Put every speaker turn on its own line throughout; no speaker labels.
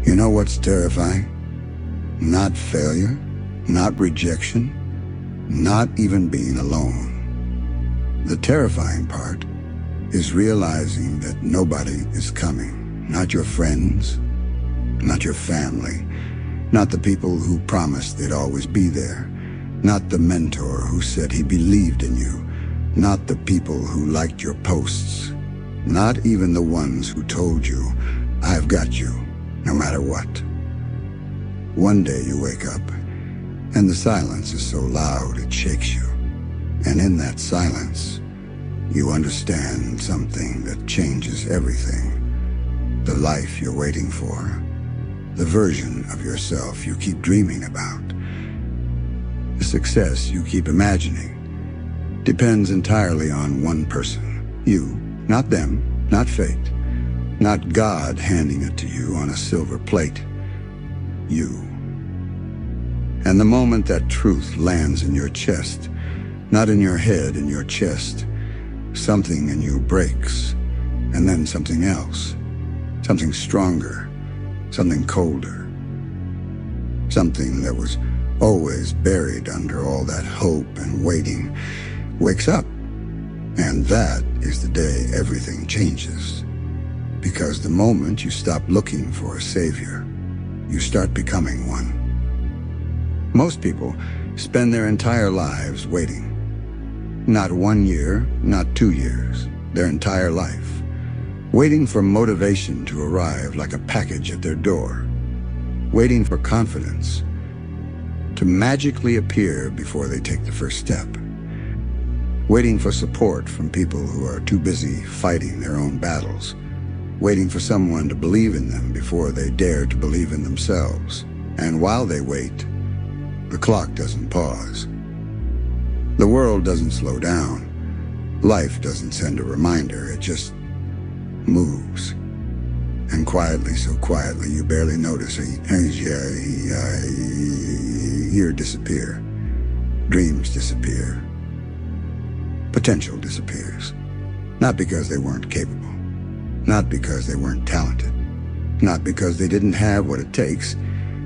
You know what's terrifying? Not failure, not rejection, not even being alone. The terrifying part is realizing that nobody is coming. Not your friends, not your family, not the people who promised they'd always be there, not the mentor who said he believed in you, not the people who liked your posts, not even the ones who told you, "I've got you, no matter what." One day you wake up, and the silence is so loud it shakes you. And in that silence, you understand something that changes everything. The life you're waiting for, the version of yourself you keep dreaming about, the success you keep imagining, depends entirely on one person. You, not them, not fate, not God handing it to you on a silver plate. You. And the moment that truth lands in your chest, not in your head, in your chest, something in you breaks, and then something else, something stronger, something colder, something that was always buried under all that hope and waiting, wakes up. And that is the day everything changes. Because the moment you stop looking for a savior, you start becoming one. Most people spend their entire lives waiting. Not 1 year, not 2 years, their entire life. Waiting for motivation to arrive like a package at their door. Waiting for confidence to magically appear before they take the first step. Waiting for support from people who are too busy fighting their own battles. Waiting for someone to believe in them before they dare to believe in themselves. And while they wait, the clock doesn't pause. The world doesn't slow down. Life doesn't send a reminder. It just moves. And quietly, so quietly, you barely notice years disappear. Dreams disappear. Potential disappears. Not because they weren't capable. Not because they weren't talented. Not because they didn't have what it takes,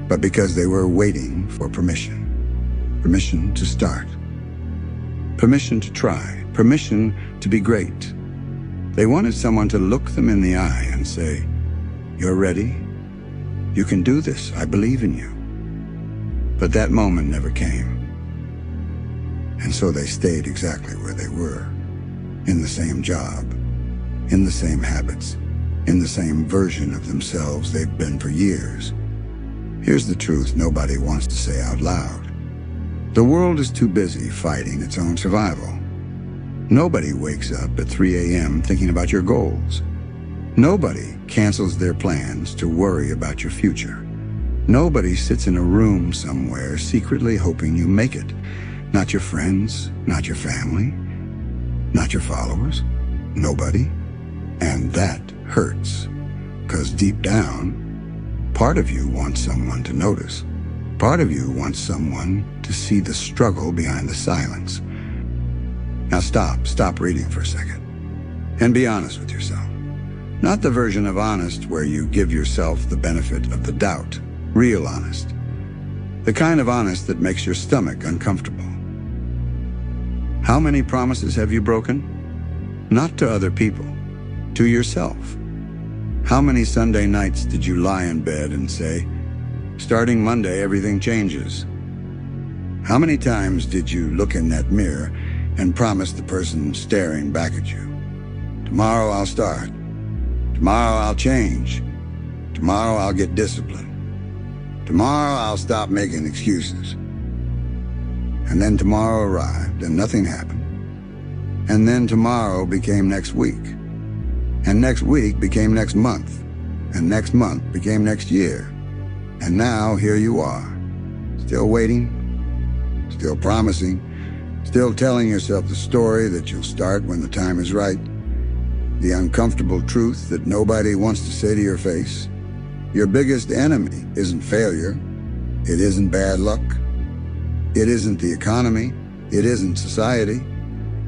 but because they were waiting for permission. Permission to start. Permission to try. Permission to be great. They wanted someone to look them in the eye and say, "You're ready. You can do this. I believe in you." But that moment never came. And so they stayed exactly where they were, in the same job, in the same habits, in the same version of themselves they've been for years. Here's the truth nobody wants to say out loud. The world is too busy fighting its own survival. Nobody wakes up at 3 a.m. thinking about your goals. Nobody cancels their plans to worry about your future. Nobody sits in a room somewhere secretly hoping you make it. Not your friends, not your family, not your followers. Nobody. And that hurts. 'Cause deep down, part of you wants someone to notice. Part of you wants someone to see the struggle behind the silence. Now stop reading for a second. And be honest with yourself. Not the version of honest where you give yourself the benefit of the doubt. Real honest. The kind of honest that makes your stomach uncomfortable. How many promises have you broken? Not to other people, to yourself. How many Sunday nights did you lie in bed and say, "Starting Monday, everything changes"? How many times did you look in that mirror and promise the person staring back at you, "Tomorrow I'll start. Tomorrow I'll change. Tomorrow I'll get disciplined. Tomorrow I'll stop making excuses"? And then tomorrow arrived and nothing happened. And then tomorrow became next week. And next week became next month. And next month became next year. And now here you are, still waiting, still promising, still telling yourself the story that you'll start when the time is right. The uncomfortable truth that nobody wants to say to your face. Your biggest enemy isn't failure. It isn't bad luck. It isn't the economy. It isn't society.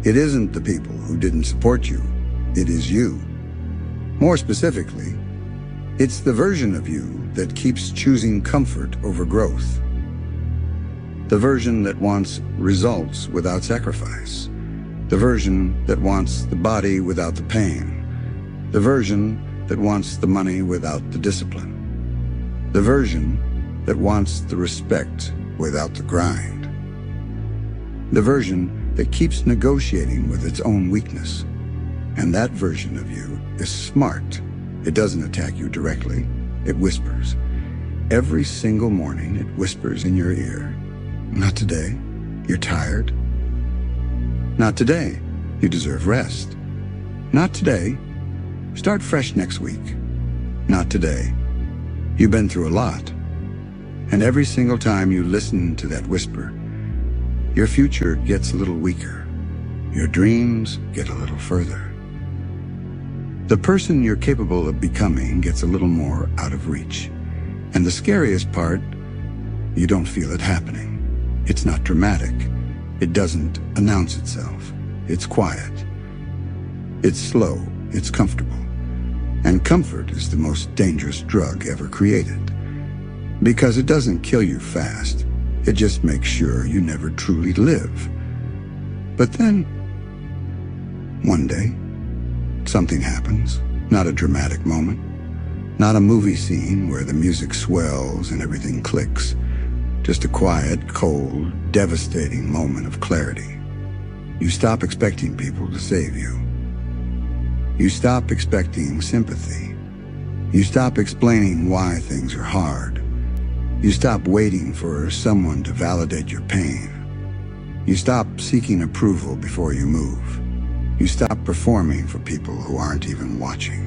It isn't the people who didn't support you. It is you. More specifically, It's the version of you that keeps choosing comfort over growth. The version that wants results without sacrifice. The version that wants the body without the pain. The version that wants the money without the discipline. The version that wants the respect without the grind. The version that keeps negotiating with its own weakness. And that version of you is smart. It doesn't attack you directly. It whispers. Every single morning, it whispers in your ear, "Not today. You're tired. Not today. You deserve rest. Not today. Start fresh next week. Not today. You've been through a lot." And every single time you listen to that whisper, your future gets a little weaker. Your dreams get a little further. The person you're capable of becoming gets a little more out of reach. And the scariest part, you don't feel it happening. It's not dramatic. It doesn't announce itself. It's quiet. It's slow. It's comfortable. And comfort is the most dangerous drug ever created. Because it doesn't kill you fast. It just makes sure you never truly live. But then, one day, something happens. Not a dramatic moment. Not a movie scene where the music swells and everything clicks. Just a quiet, cold, devastating moment of clarity. You stop expecting people to save you. You stop expecting sympathy. You stop explaining why things are hard. You stop waiting for someone to validate your pain. You stop seeking approval before you move. You stop performing for people who aren't even watching.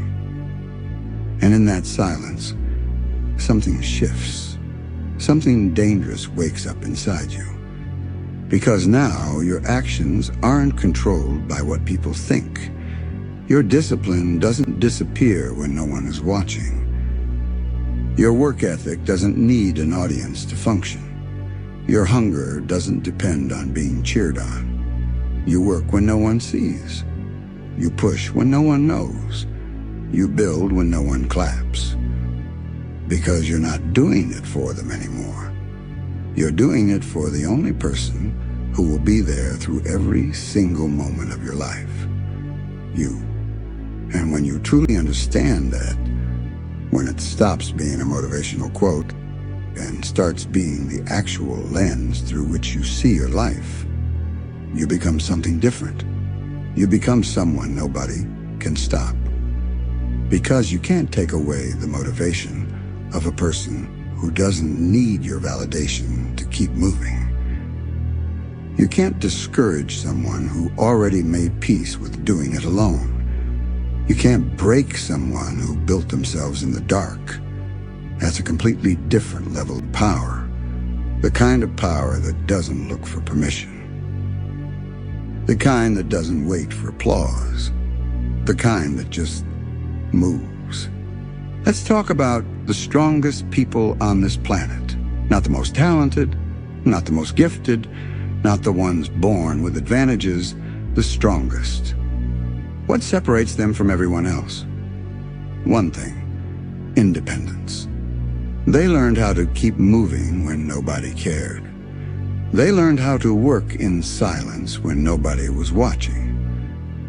And in that silence, something shifts. Something dangerous wakes up inside you. Because now your actions aren't controlled by what people think. Your discipline doesn't disappear when no one is watching. Your work ethic doesn't need an audience to function. Your hunger doesn't depend on being cheered on. You work when no one sees. You push when no one knows. You build when no one claps. Because you're not doing it for them anymore. You're doing it for the only person who will be there through every single moment of your life. You. And when you truly understand that, when it stops being a motivational quote and starts being the actual lens through which you see your life, you become something different. You become someone nobody can stop. Because you can't take away the motivation of a person who doesn't need your validation to keep moving. You can't discourage someone who already made peace with doing it alone. You can't break someone who built themselves in the dark. That's a completely different level of power. The kind of power that doesn't look for permission. The kind that doesn't wait for applause. The kind that just moves. Let's talk about the strongest people on this planet. Not the most talented, not the most gifted, not the ones born with advantages, the strongest. What separates them from everyone else? One thing: independence. They learned how to keep moving when nobody cared. They learned how to work in silence when nobody was watching.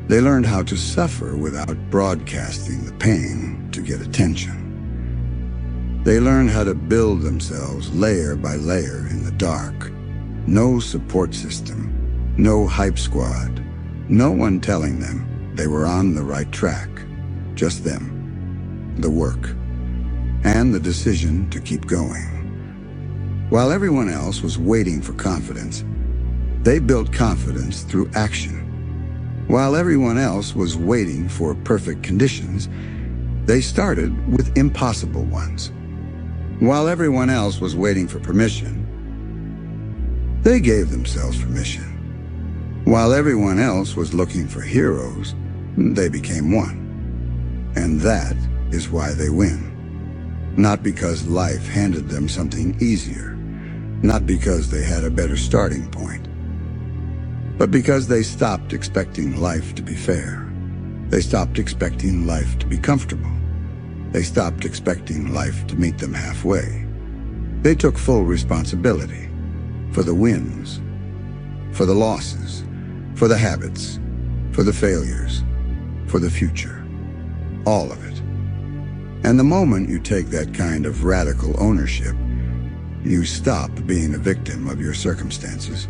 They learned how to suffer without broadcasting the pain to get attention. They learned how to build themselves layer by layer in the dark. No support system, no hype squad, no one telling them they were on the right track. Just them, the work, and the decision to keep going. While everyone else was waiting for confidence, they built confidence through action. While everyone else was waiting for perfect conditions, they started with impossible ones. While everyone else was waiting for permission, they gave themselves permission. While everyone else was looking for heroes, they became one. And that is why they win. Not because life handed them something easier, not because they had a better starting point, but because they stopped expecting life to be fair. They stopped expecting life to be comfortable. They stopped expecting life to meet them halfway. They took full responsibility for the wins, for the losses, for the habits, for the failures, for the future. All of it. And the moment you take that kind of radical ownership, you stop being a victim of your circumstances,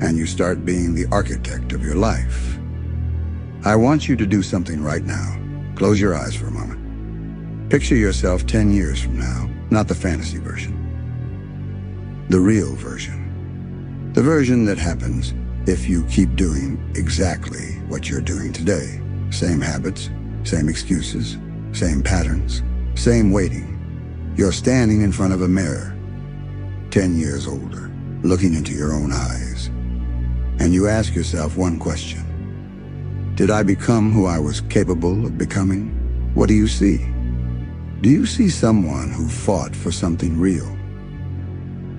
and you start being the architect of your life. I want you to do something right now. Close your eyes for a moment. Picture yourself 10 years from now, not the fantasy version, the real version. The version that happens if you keep doing exactly what you're doing today. Same habits, same excuses, same patterns, same waiting. You're standing in front of a mirror, 10 years older, looking into your own eyes. And you ask yourself one question. Did I become who I was capable of becoming? What do you see? Do you see someone who fought for something real?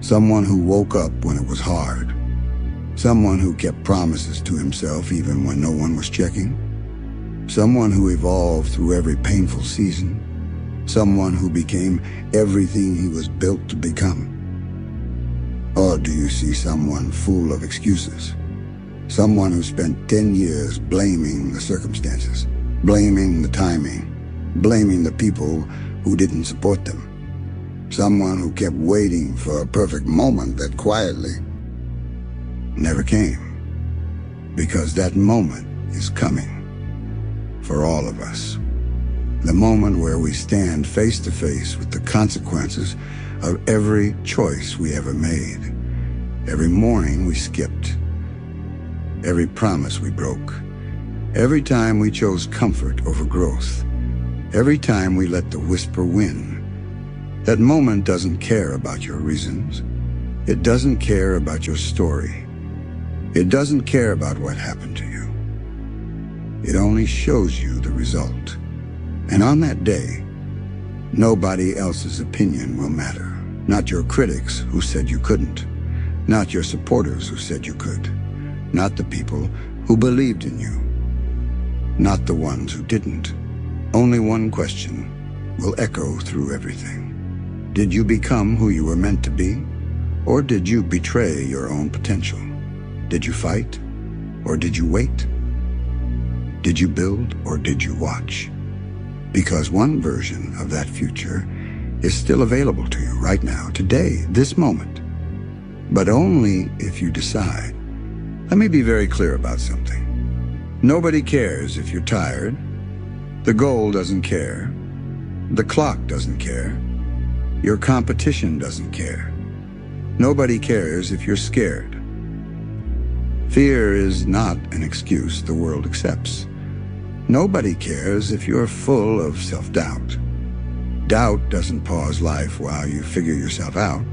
Someone who woke up when it was hard? Someone who kept promises to himself even when no one was checking? Someone who evolved through every painful season? Someone who became everything he was built to become? Or do you see someone full of excuses? Someone who spent 10 years blaming the circumstances, blaming the timing, blaming the people who didn't support them. Someone who kept waiting for a perfect moment that quietly never came. Because that moment is coming for all of us. The moment where we stand face to face with the consequences of every choice we ever made, every morning we skipped, every promise we broke, every time we chose comfort over growth, every time we let the whisper win. That moment doesn't care about your reasons. It doesn't care about your story. It doesn't care about what happened to you. It only shows you the result. And on that day, nobody else's opinion will matter. Not your critics who said you couldn't. Not your supporters who said you could. Not the people who believed in you. Not the ones who didn't. Only one question will echo through everything. Did you become who you were meant to be? Or did you betray your own potential? Did you fight? Or did you wait? Did you build or did you watch? Because one version of that future is still available to you right now, today, this moment. But only if you decide. Let me be very clear about something. Nobody cares if you're tired. The goal doesn't care. The clock doesn't care. Your competition doesn't care. Nobody cares if you're scared. Fear is not an excuse the world accepts. Nobody cares if you're full of self-doubt. Doubt doesn't pause life while you figure yourself out.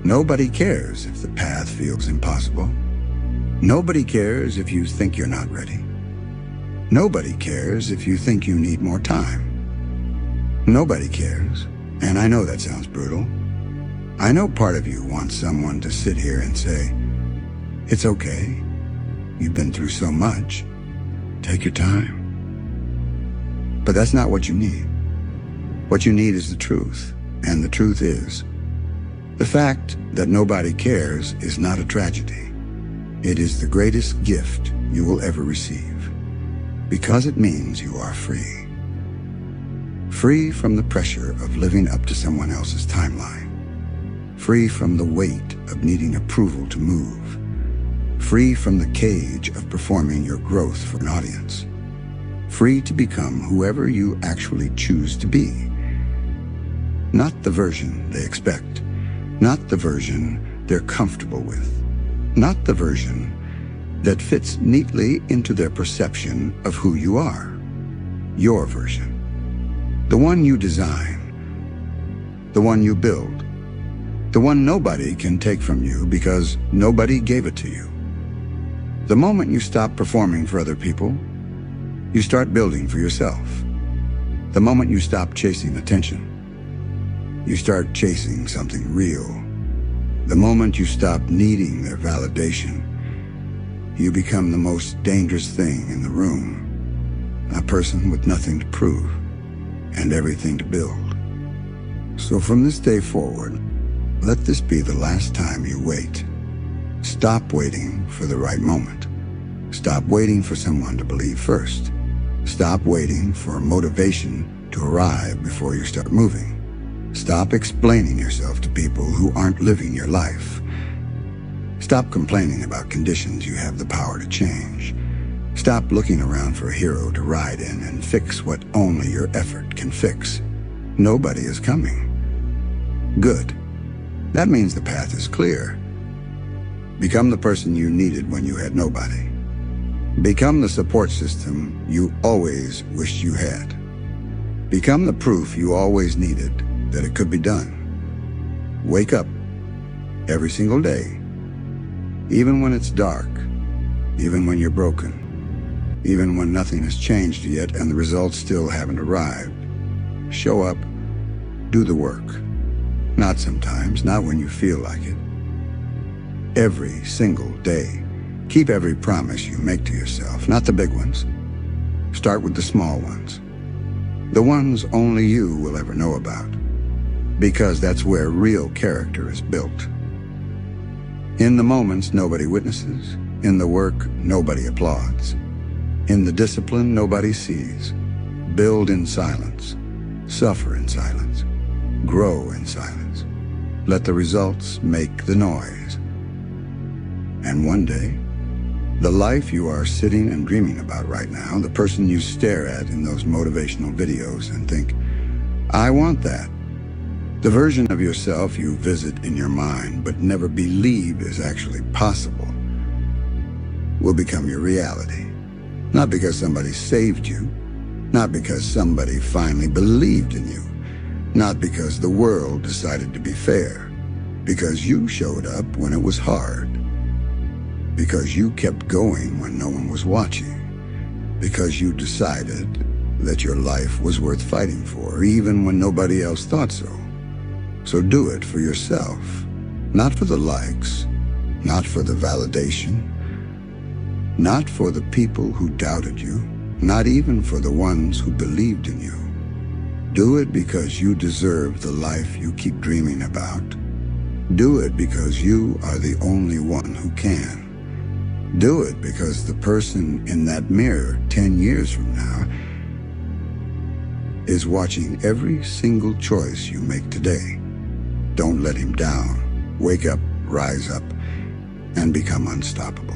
Nobody cares if the path feels impossible. Nobody cares if you think you're not ready. Nobody cares if you think you need more time. Nobody cares, and I know that sounds brutal. I know part of you wants someone to sit here and say, "It's okay. You've been through so much. Take your time." But that's not what you need. What you need is the truth, and the truth is, the fact that nobody cares is not a tragedy. It is the greatest gift you will ever receive, because it means you are free. Free from the pressure of living up to someone else's timeline. Free from the weight of needing approval to move. Free from the cage of performing your growth for an audience. Free to become whoever you actually choose to be. Not the version they expect. Not the version they're comfortable with. Not the version that fits neatly into their perception of who you are. Your version. The one you design. The one you build. The one nobody can take from you because nobody gave it to you. The moment you stop performing for other people, you start building for yourself. The moment you stop chasing attention, you start chasing something real. The moment you stop needing their validation, you become the most dangerous thing in the room, a person with nothing to prove. and everything to build. So from this day forward, let this be the last time you wait. Stop waiting for the right moment. Stop waiting for someone to believe first. Stop waiting for motivation to arrive before you start moving. Stop explaining yourself to people who aren't living your life. Stop complaining about conditions you have the power to change. Stop looking around for a hero to ride in and fix what only your effort can fix. Nobody is coming. Good. That means the path is clear. Become the person you needed when you had nobody. Become the support system you always wished you had. Become the proof you always needed that it could be done. Wake up every single day, even when it's dark, even when you're broken, even when nothing has changed yet and the results still haven't arrived. Show up, do the work. Not sometimes, not when you feel like it. Every single day. Keep every promise you make to yourself, not the big ones. Start with the small ones. The ones only you will ever know about, because that's where real character is built. In the moments nobody witnesses, in the work nobody applauds, in the discipline nobody sees. Build in silence, suffer in silence, grow in silence. Let the results make the noise. And one day, the life you are sitting and dreaming about right now, the person you stare at in those motivational videos and think, I want that. The version of yourself you visit in your mind but never believe is actually possible will become your reality. Not because somebody saved you, not because somebody finally believed in you, not because the world decided to be fair, because you showed up when it was hard, because you kept going when no one was watching, because you decided that your life was worth fighting for, even when nobody else thought so. So do it for yourself, not for the likes, not for the validation, not for the people who doubted you, not even for the ones who believed in you. Do it because you deserve the life you keep dreaming about. Do it because you are the only one who can. Do it because the person in that mirror 10 years from now is watching every single choice you make today. Don't let him down. Wake up, rise up, and become unstoppable.